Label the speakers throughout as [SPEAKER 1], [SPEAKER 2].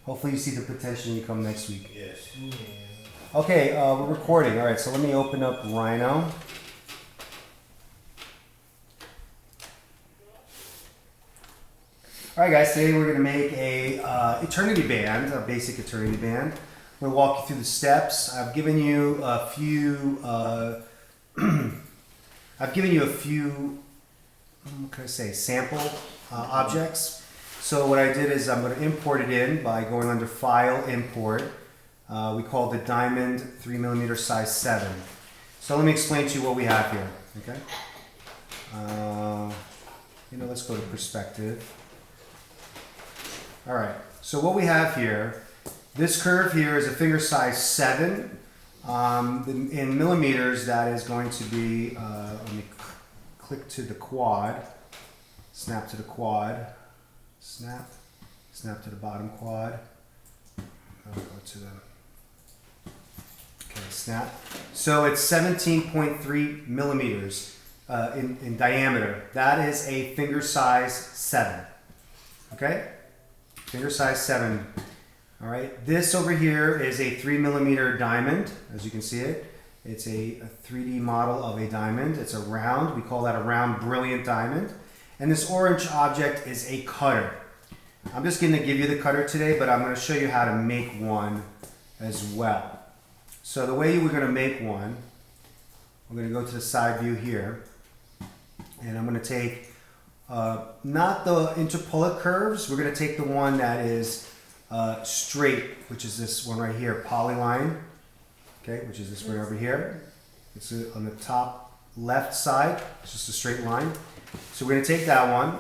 [SPEAKER 1] Hopefully you see the potential and you come next week.
[SPEAKER 2] Yes.
[SPEAKER 1] Okay, we're recording. All right, so let me open up Rhino. All right, guys, today we're going to make a eternity band, a basic eternity band. I'm going to walk you through the steps. I've given you a few, what can I say, sample objects. So what I did is I'm going to import it in by going under File, Import. We call it Diamond 3mm size 7. So let me explain to you what we have here. Okay. Let's go to perspective. All right. So what we have here, this curve here is a finger size 7. In millimeters, that is going to be. Let me click to the quad. Snap to the quad. Snap to the bottom quad. I'll go to the, okay, snap. So it's 17.3 millimeters in diameter. That is a finger size 7. Okay? Finger size 7. All right. This over here is a 3mm diamond, as you can see it. It's a 3D model of a diamond. It's a round. We call that a round brilliant diamond. And this orange object is a cutter. I'm just going to give you the cutter today, but I'm going to show you how to make one as well. So the way we're going to make one, we're going to go to the side view here, and I'm going to take not the interpolate curves. We're going to take the one that is straight, which is this one right here, polyline, okay, which is this one over here. It's on the top left side. It's just a straight line. So we're going to take that one,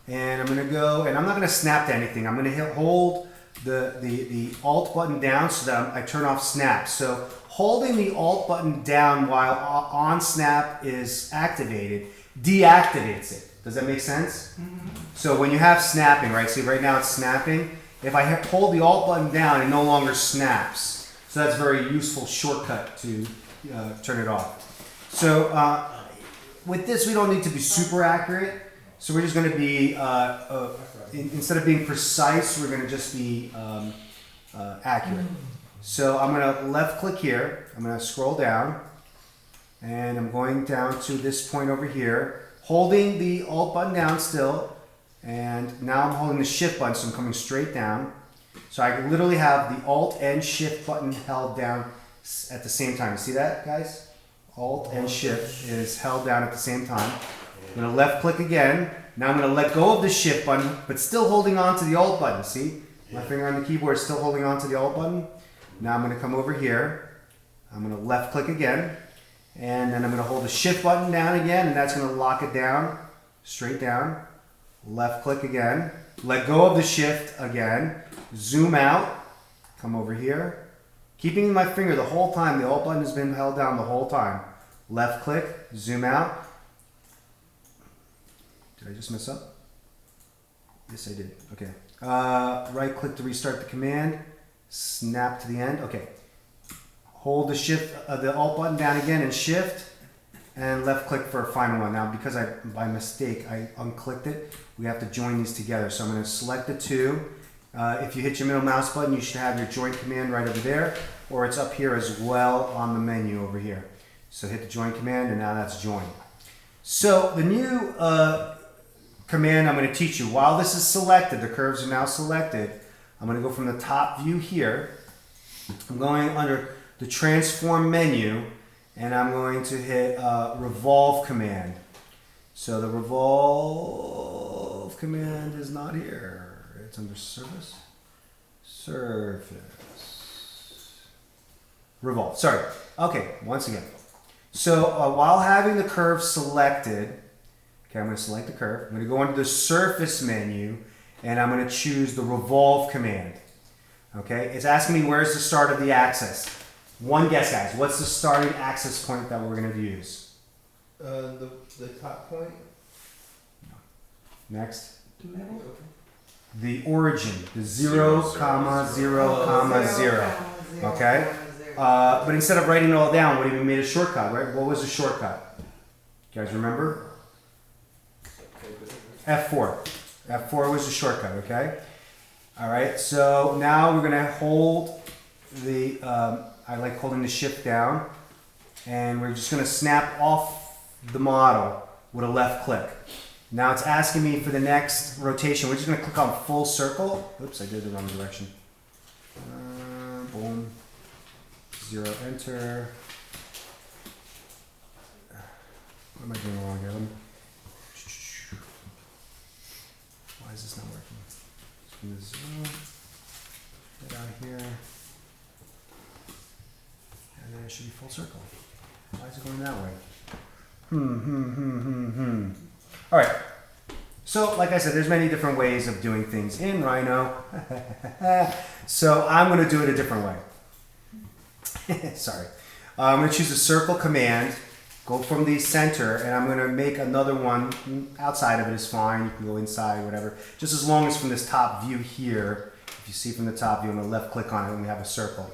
[SPEAKER 1] and I'm going to go, and I'm not going to snap to anything. I'm going to hold the Alt button down so that I turn off snap. So holding the Alt button down while on snap is activated deactivates it. Does that make sense? Mm-hmm. So when you have snapping, right? See, right now it's snapping. If I hold the Alt button down, it no longer snaps. So that's a very useful shortcut to turn it off. So with this, we don't need to be super accurate. So we're just going to be, instead of being precise, we're going to just be accurate. So I'm going to left click here. I'm going to scroll down. And I'm going down to this point over here, holding the Alt button down still. And now I'm holding the Shift button, so I'm coming straight down. So I literally have the Alt and Shift button held down at the same time. You see that, guys? Alt and Shift is held down at the same time. I'm going to left click again. Now I'm going to let go of the Shift button, but still holding on to the Alt button. See? My finger on the keyboard is still holding on to the Alt button. Now I'm going to come over here. I'm going to left click again. And then I'm going to hold the Shift button down again, and that's going to lock it down, straight down. Left click again. Let go of the Shift again. Zoom out. Come over here. Keeping my finger the whole time. The Alt button has been held down the whole time. Left click. Zoom out. Did I just mess up? Yes, I did. Okay. Right click to restart the command. Snap to the end. Okay. Hold the Shift, the Alt button down again and Shift. And left click for a final one. Now, because by mistake, I unclicked it, we have to join these together. So I'm going to select the two. If you hit your middle mouse button, you should have your join command right over there, or it's up here as well on the menu over here. So hit the join command, and now that's joined. So the new command I'm going to teach you, while this is selected, the curves are now selected, I'm going to go from the top view here. I'm going under the transform menu, and I'm going to hit Revolve command. So the Revolve command is not here. It's under Surface. Revolve. Sorry. Okay, once again. So while having the curve selected, okay, I'm going to select the curve. I'm going to go under the Surface menu, and I'm going to choose the Revolve command. Okay, it's asking me where's the start of the axis. One guess, guys. What's the starting axis point that we're going to use?
[SPEAKER 2] The top point.
[SPEAKER 1] Next.
[SPEAKER 2] The middle. Okay.
[SPEAKER 1] The origin. The 0, 0, 0. Okay. But instead of writing it all down, what if we made a shortcut? Right? What was the shortcut? You guys remember? F4. F4 was the shortcut. Okay. All right, so now we're gonna hold the, I like holding the shift down, and we're just gonna snap off the model with a left click. Now it's asking me for the next rotation. We're just gonna click on full circle. Oops, I did the wrong direction. Boom, 0, enter. What am I doing wrong here? Why is this not working? Zoom, get out here, and then it should be full circle. Why is it going that way? All right. So, like I said, there's many different ways of doing things in Rhino. So I'm going to do it a different way. Sorry. I'm going to choose a circle command. Go from the center, and I'm going to make another one. Outside of it is fine. You can go inside, whatever. Just as long as from this top view here, if you see from the top view, I'm going to left click on it and we have a circle.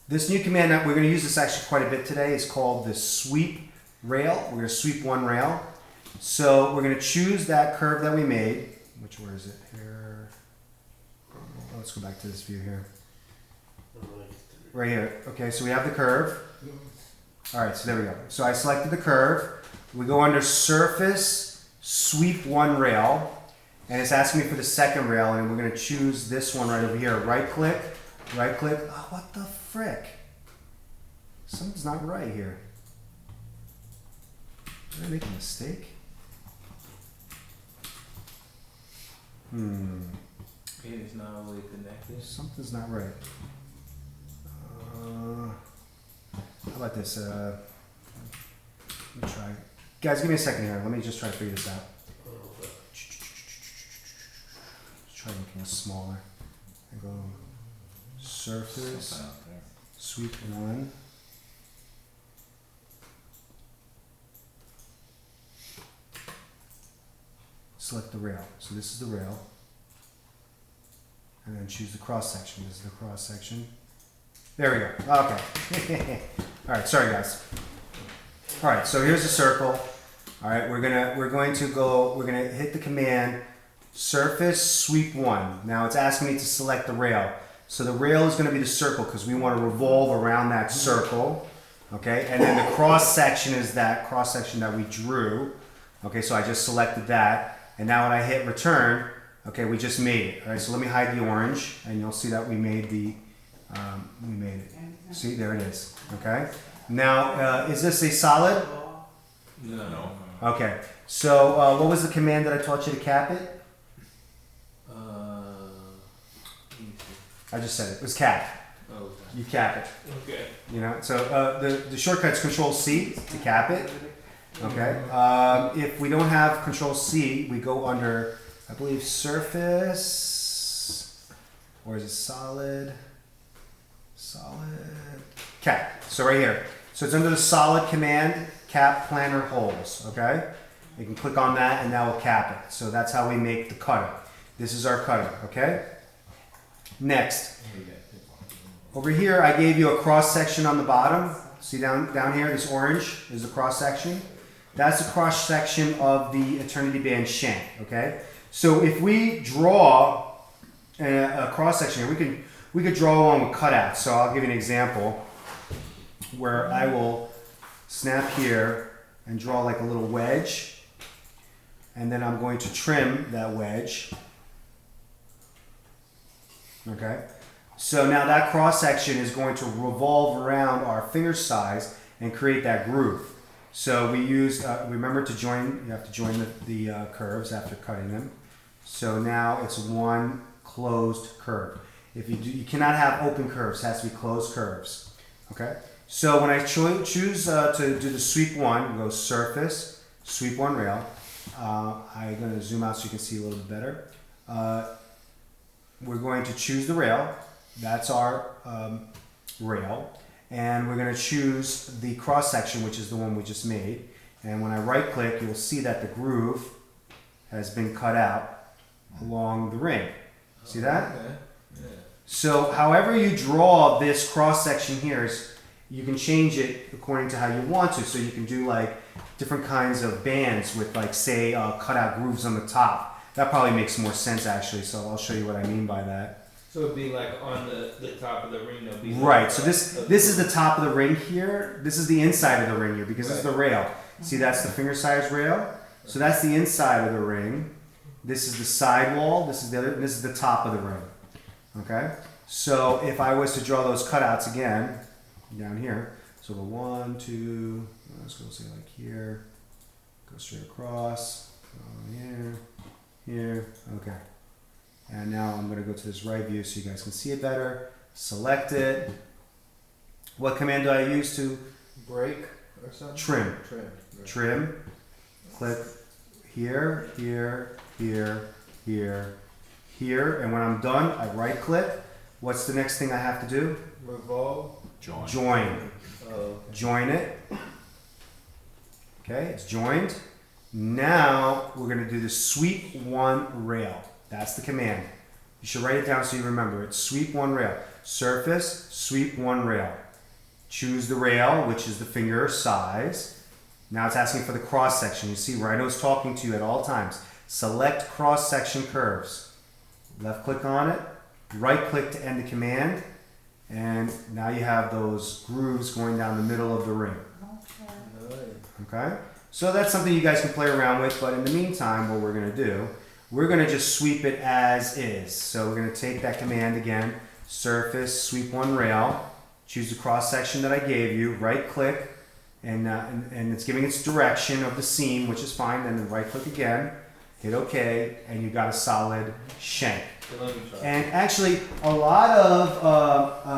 [SPEAKER 1] This new command that we're going to use this actually quite a bit today is called the sweep rail. We're going to sweep one rail. So we're going to choose that curve that we made. Where is it? Here. Let's go back to this view here. Right here. Okay, so we have the curve. All right, so there we go. So I selected the curve. We go under surface, sweep one rail, and it's asking me for the second rail, and we're going to choose this one right over here. Right click. Oh, what the frick? Something's not right here. Did I make a mistake?
[SPEAKER 2] It is not really connected.
[SPEAKER 1] Something's not right. How about this? Let me try. Guys, give me a second here. Let me just try to figure this out. Just try making it smaller. I go surface, sweep one. Select the rail. So this is the rail. And then choose the cross section. This is the cross section. There we go. Okay. All right. Sorry, guys. All right. So here's the circle. All right. We're going to hit the command surface sweep one. Now it's asking me to select the rail. So the rail is going to be the circle because we want to revolve around that circle. Okay. And then the cross section is that cross section that we drew. Okay. So I just selected that. And now when I hit return, okay, we just made it. All right. So let me hide the orange, and you'll see that we made it. See, there it is. Okay. Now, is this a solid?
[SPEAKER 2] No.
[SPEAKER 1] Okay. So, what was the command that I taught you to cap it? I just said it. It was cap.
[SPEAKER 2] Oh, okay.
[SPEAKER 1] You cap it.
[SPEAKER 2] Okay.
[SPEAKER 1] You know. So the shortcut's Control C to cap it. Okay. If we don't have Control C, we go under, I believe, surface, or is it solid? Solid cap. So right here. So it's under the solid command, cap planar holes. Okay. You can click on that and that will cap it. So that's how we make the cutter. This is our cutter. Okay. Next, over here I gave you a cross section on the bottom. See down here, this orange is the cross section. That's the cross section of the Eternity Band shank. Okay. So if we draw a cross section here, we could draw one with cutouts. So I'll give you an example where I will snap here and draw like a little wedge, and then I'm going to trim that wedge. Okay. So now that cross section is going to revolve around our finger size and create that groove. So we use, remember to join, you have to join the curves after cutting them. So now it's one closed curve. If you do, you cannot have open curves, it has to be closed curves. Okay. So when I choose to do the sweep one, we go surface, sweep one rail. I'm going to zoom out so you can see a little bit better. We're going to choose the rail. That's our rail. And we're going to choose the cross section, which is the one we just made. And when I right click, you'll see that the groove has been cut out along the ring. See that?
[SPEAKER 2] Okay. Yeah.
[SPEAKER 1] So however you draw this cross section here, you can change it according to how you want to. So you can do like different kinds of bands with, like, say, cut out grooves on the top. That probably makes more sense actually, so I'll show you what I mean by that.
[SPEAKER 2] So it'd be like on the top of the ring. There'll be
[SPEAKER 1] Right, so this is the top of the ring here. This is the inside of the ring here because this is the rail. See, that's the finger size rail. So that's the inside of the ring. This is the side wall. This is the other. And this is the top of the ring. Okay. So if I was to draw those cutouts again, down here. So the 1, 2. Let's go say like here. Go straight across. Go here. Here. Okay. And now I'm going to go to this right view so you guys can see it better. Select it. What command do I use to
[SPEAKER 2] break or something?
[SPEAKER 1] trim?
[SPEAKER 2] Trim. Right.
[SPEAKER 1] Trim. Click here, here, here, here, here. And when I'm done, I right click. What's the next thing I have to do?
[SPEAKER 2] Revolve.
[SPEAKER 1] Join.
[SPEAKER 2] Oh, okay.
[SPEAKER 1] Join it. Okay, it's joined. Now we're going to do the sweep one rail. That's the command. You should write it down so you remember it. Sweep one rail. Surface, sweep one rail. Choose the rail, which is the finger size. Now it's asking for the cross section. You see where I know it's talking to you at all times. Select cross section curves. Left click on it. Right click to end the command. And now you have those grooves going down the middle of the ring. Okay? So that's something you guys can play around with, but in the meantime, what we're going to do, we're going to just sweep it as is. So we're going to take that command again, surface, sweep one rail, choose the cross section that I gave you, right click, and it's giving its direction of the seam, which is fine, then right click again, hit OK, and you got a solid shank. And actually, a lot of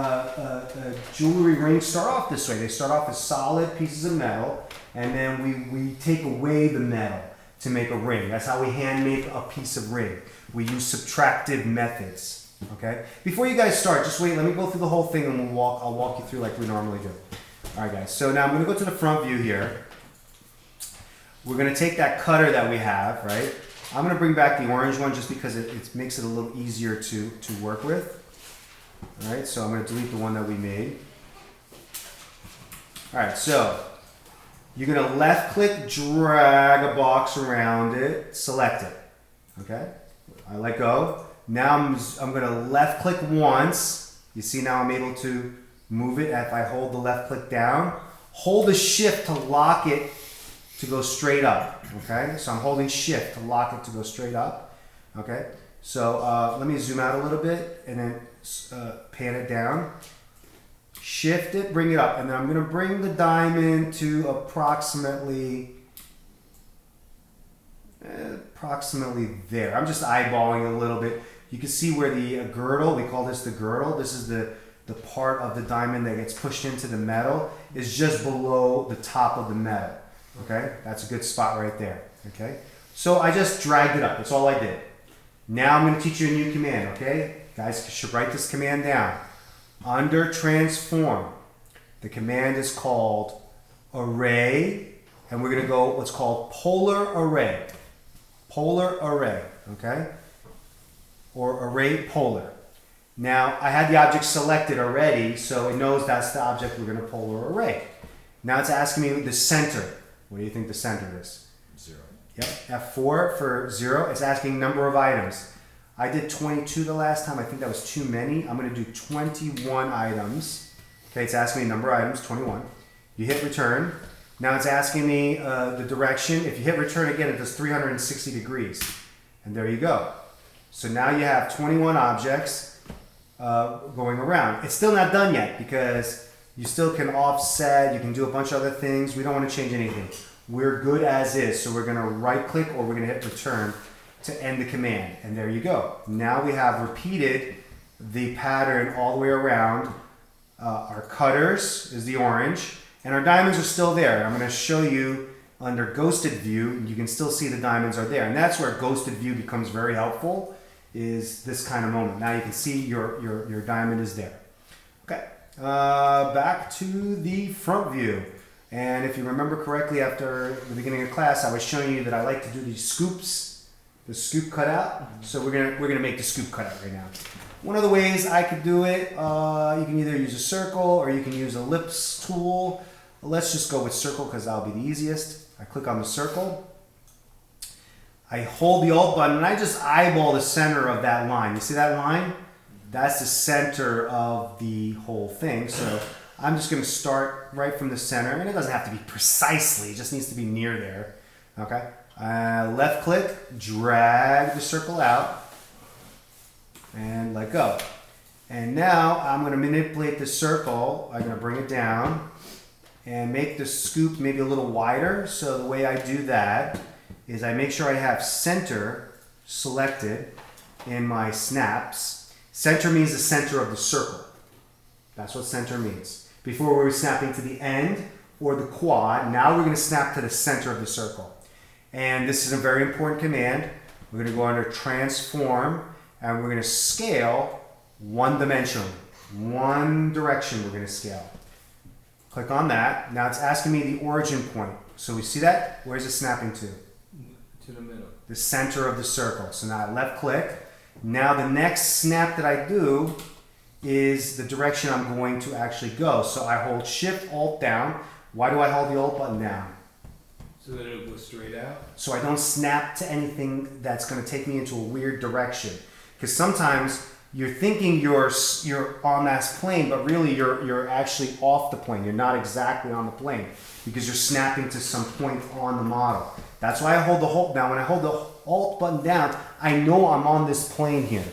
[SPEAKER 1] jewelry rings start off this way. They start off as solid pieces of metal, and then we take away the metal to make a ring. That's how we hand make a piece of ring. We use subtractive methods. Okay. Before you guys start, just wait. Let me go through the whole thing, and I'll walk you through like we normally do. All right, guys. So now I'm going to go to the front view here. We're going to take that cutter that we have, right? I'm going to bring back the orange one just because it makes it a little easier to work with. All right, so I'm going to delete the one that we made. All right, so you're going to left click, drag a box around it, select it. Okay, I let go. Now I'm going to left click once. You see now I'm able to move it if I hold the left click down. Hold the shift to lock it to go straight up. Okay, so I'm holding shift to lock it to go straight up. Okay, so let me zoom out a little bit and then pan it down. Shift it, bring it up, and then I'm going to bring the diamond to approximately there. I'm just eyeballing a little bit. You can see where the girdle, we call this the girdle. This is the part of the diamond that gets pushed into the metal, is just below the top of the metal. Okay, that's a good spot right there. Okay, so I just dragged it up. That's all I did. Now I'm going to teach you a new command. Okay, guys should write this command down. Under transform, the command is called array, and we're going to go what's called polar array. Polar array. Okay, or array polar. Now I had the object selected already, so it knows that's the object we're going to polar array. Now it's asking me the center. What do you think the center is?
[SPEAKER 2] 0.
[SPEAKER 1] Yep, F4 for 0. It's asking number of items. I did 22 the last time. I think that was too many. I'm going to do 21 items. Okay, it's asking me number of items, 21. You hit return. Now it's asking me the direction. If you hit return again, it does 360 degrees. And there you go. So now you have 21 objects going around. It's still not done yet because you still can offset, you can do a bunch of other things. We don't want to change anything. We're good as is. So we're going to right click or we're going to hit return to end the command. And there you go. Now we have repeated the pattern all the way around. Our cutters is the orange and our diamonds are still there. I'm going to show you under ghosted view. You can still see the diamonds are there. And that's where ghosted view becomes very helpful, is this kind of moment. Now you can see your diamond is there. Okay. Back to the front view, and if you remember correctly, after the beginning of class, I was showing you that I like to do these scoops, the scoop cutout. So we're gonna make the scoop cutout right now. One of the ways I could do it, you can either use a circle or you can use a ellipse tool. Let's just go with circle because that'll be the easiest. I click on the circle. I hold the Alt button and I just eyeball the center of that line. You see that line? That's the center of the whole thing. So I'm just going to start right from the center, and it doesn't have to be precisely, it just needs to be near there. Okay. Left click, drag the circle out, and let go. And now I'm going to manipulate the circle. I'm going to bring it down and make the scoop maybe a little wider. So the way I do that is I make sure I have center selected in my snaps. Center means the center of the circle. That's what center means. Before we were snapping to the end or the quad, now we're going to snap to the center of the circle. And this is a very important command. We're going to go under transform and we're going to scale one dimension, one direction we're going to scale. Click on that. Now it's asking me the origin point. So we see that? Where's it snapping to?
[SPEAKER 2] To the middle.
[SPEAKER 1] The center of the circle. So now I left click. Now the next snap that I do is the direction I'm going to actually go. So I hold Shift Alt down. Why do I hold the Alt button down?
[SPEAKER 2] So that it'll go straight out?
[SPEAKER 1] So I don't snap to anything that's going to take me into a weird direction. Because sometimes you're thinking you're on that plane, but really you're actually off the plane. You're not exactly on the plane because you're snapping to some point on the model. That's why I hold the Alt down. When I hold the Alt button down, I know I'm on this plane here.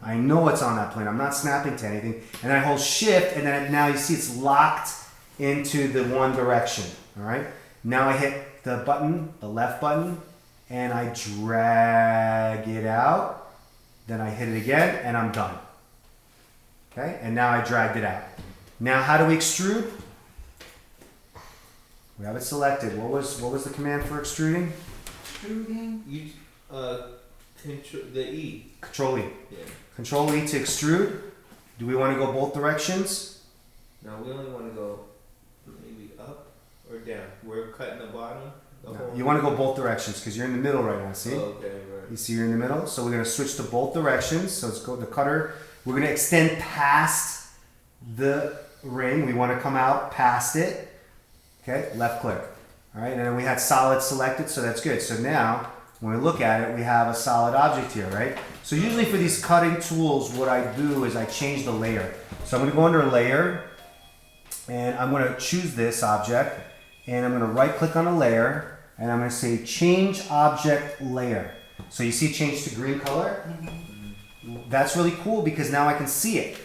[SPEAKER 1] I know it's on that plane. I'm not snapping to anything. And I hold Shift, and then now you see it's locked into the one direction. All right. Now I hit the button, the left button, and I drag it out. Then I hit it again, and I'm done. Okay, and now I dragged it out. Now, how do we extrude? We have it selected. What was the command for extruding?
[SPEAKER 2] Extruding? You, the E.
[SPEAKER 1] Control E.
[SPEAKER 2] Yeah.
[SPEAKER 1] Control E to extrude. Do we want to go both directions?
[SPEAKER 2] No, we only want to go maybe up or down. We're cutting the bottom.
[SPEAKER 1] No, you want to go both directions because you're in the middle right now. See?
[SPEAKER 2] Oh, okay, right.
[SPEAKER 1] You see you're in the middle. So we're going to switch to both directions. So let's go the cutter. We're going to extend past the ring. We want to come out past it. Okay, left click. All right, and then we had solid selected, so that's good. So now, when we look at it, we have a solid object here, right? So usually for these cutting tools, what I do is I change the layer. So I'm going to go under layer, and I'm going to choose this object, and I'm going to right click on a layer, and I'm going to say change object layer. So you see it change to green color? Mm-hmm. That's really cool because now I can see it.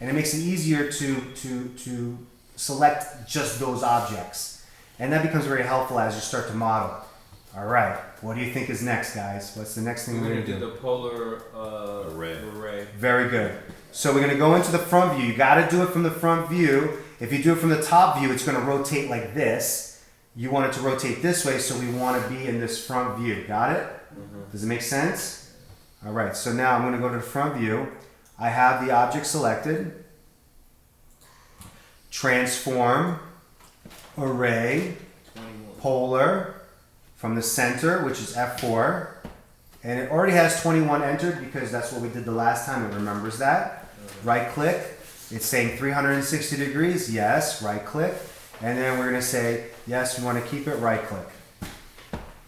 [SPEAKER 1] And it makes it easier to select just those objects. And that becomes very helpful as you start to model. All right, what do you think is next, guys? What's the next thing we're going to do?
[SPEAKER 2] The polar array.
[SPEAKER 1] Very good. So we're going to go into the front view. You got to do it from the front view. If you do it from the top view, it's going to rotate like this. You want it to rotate this way, so we want to be in this front view. Got it? Mm-hmm. Does it make sense? All right, so now I'm going to go to the front view. I have the object selected. Transform, array,
[SPEAKER 2] 21.
[SPEAKER 1] Polar, from the center, which is F4. And it already has 21 entered because that's what we did the last time. It remembers that. Right click. It's saying 360 degrees. Yes, right click. And then we're going to say, yes, we want to keep it, right click.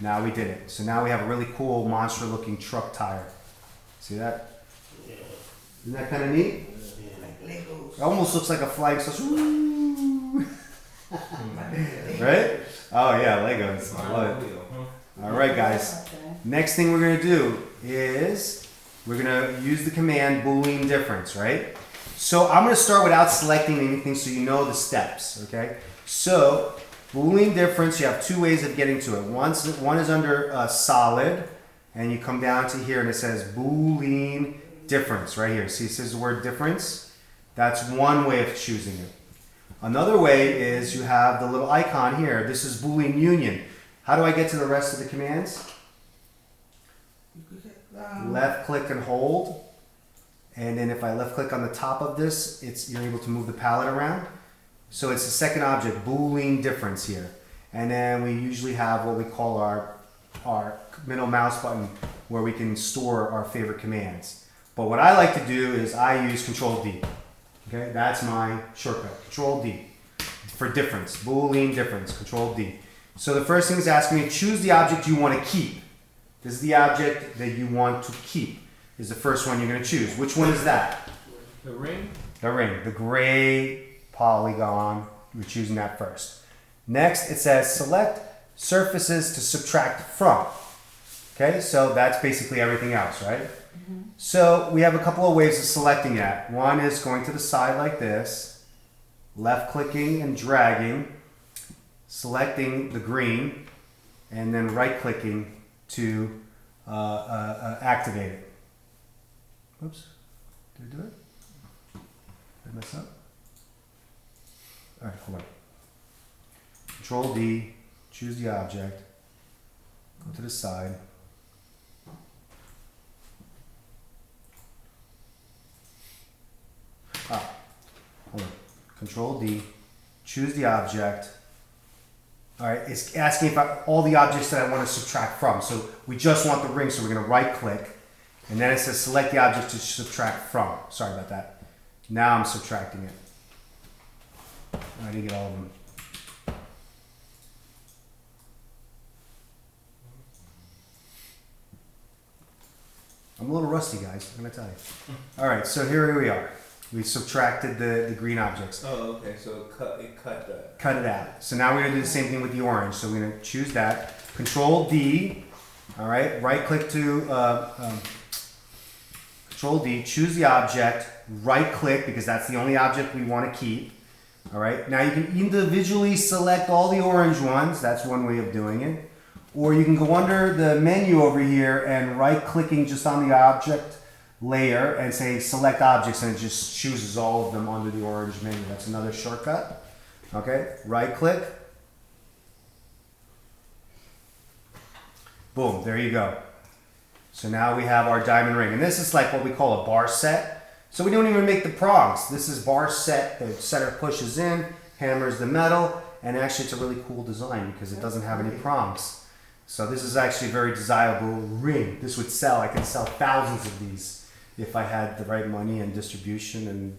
[SPEAKER 1] Now we did it. So now we have a really cool monster looking truck tire. See that?
[SPEAKER 3] Yeah.
[SPEAKER 1] Isn't that kind of neat?
[SPEAKER 3] Like Legos.
[SPEAKER 1] It almost looks like a flying saucer. Right? Oh yeah, Legos. I love it. All right, guys. Next thing we're going to do is we're going to use the command Boolean Difference, right? So I'm going to start without selecting anything so you know the steps, okay? So Boolean Difference, you have two ways of getting to it. One is under solid, and you come down to here and it says Boolean Difference right here. See, it says the word difference. That's one way of choosing it. Another way is you have the little icon here. This is Boolean Union. How do I get to the rest of the commands? Left click and hold. And then if I left click on the top of this, you're able to move the palette around. So it's the second object, Boolean Difference here. And then we usually have what we call our middle mouse button where we can store our favorite commands. But what I like to do is I use Control D. Okay, that's my shortcut, Control D for difference, Boolean Difference, Control D. So the first thing is asking me, choose the object you want to keep. This is the object that you want to keep. Is the first one you're going to choose. Which one is that?
[SPEAKER 2] The ring?
[SPEAKER 1] The ring. The gray polygon. We're choosing that first. Next, it says select surfaces to subtract from. Okay, so that's basically everything else, right? So we have a couple of ways of selecting that. One is going to the side like this, left clicking and dragging, selecting the green, and then right clicking to activate it. Oops, did I do it? Did I mess up? All right, hold on. Control D, choose the object, go to the side. Hold on. Control D, choose the object. All right, it's asking about all the objects that I want to subtract from. So we just want the ring, so we're going to right click. And then it says select the object to subtract from. Sorry about that. Now I'm subtracting it. I didn't get all of them. I'm a little rusty, guys, I'm going to tell you. All right, so here we are. We subtracted the green objects.
[SPEAKER 2] Oh, okay. So it cut that.
[SPEAKER 1] Cut it out. So now we're going to do the same thing with the orange. So we're going to choose that. Control D. All right. Right click to Control D. Choose the object. Right click because that's the only object we want to keep. All right. Now you can individually select all the orange ones. That's one way of doing it. Or you can go under the menu over here and right clicking just on the object layer and say select objects, and it just chooses all of them under the orange menu. That's another shortcut. Okay, right click. Boom, there you go. So now we have our diamond ring. And this is like what we call a bar set. So we don't even make the prongs. This is bar set. The setter pushes in, hammers the metal, and actually it's a really cool design because it doesn't have any prongs. So this is actually a very desirable ring. This would sell. I could sell thousands of these if I had the right money and distribution and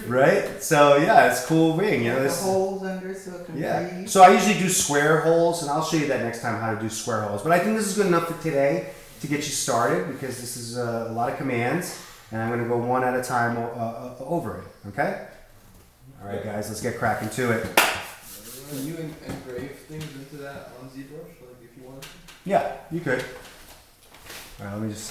[SPEAKER 1] right. So yeah, it's a cool ring. You know,
[SPEAKER 3] the holes under so it can breathe.
[SPEAKER 1] So I usually do square holes, and I'll show you that next time how to do square holes. But I think this is good enough for today to get you started because this is a lot of commands, and I'm going to go one at a time over it. Okay. All right, guys, let's get cracking to it.
[SPEAKER 4] Can you engrave things into that on ZBrush, like if you wanted to?
[SPEAKER 1] Yeah, you could. All right, let me just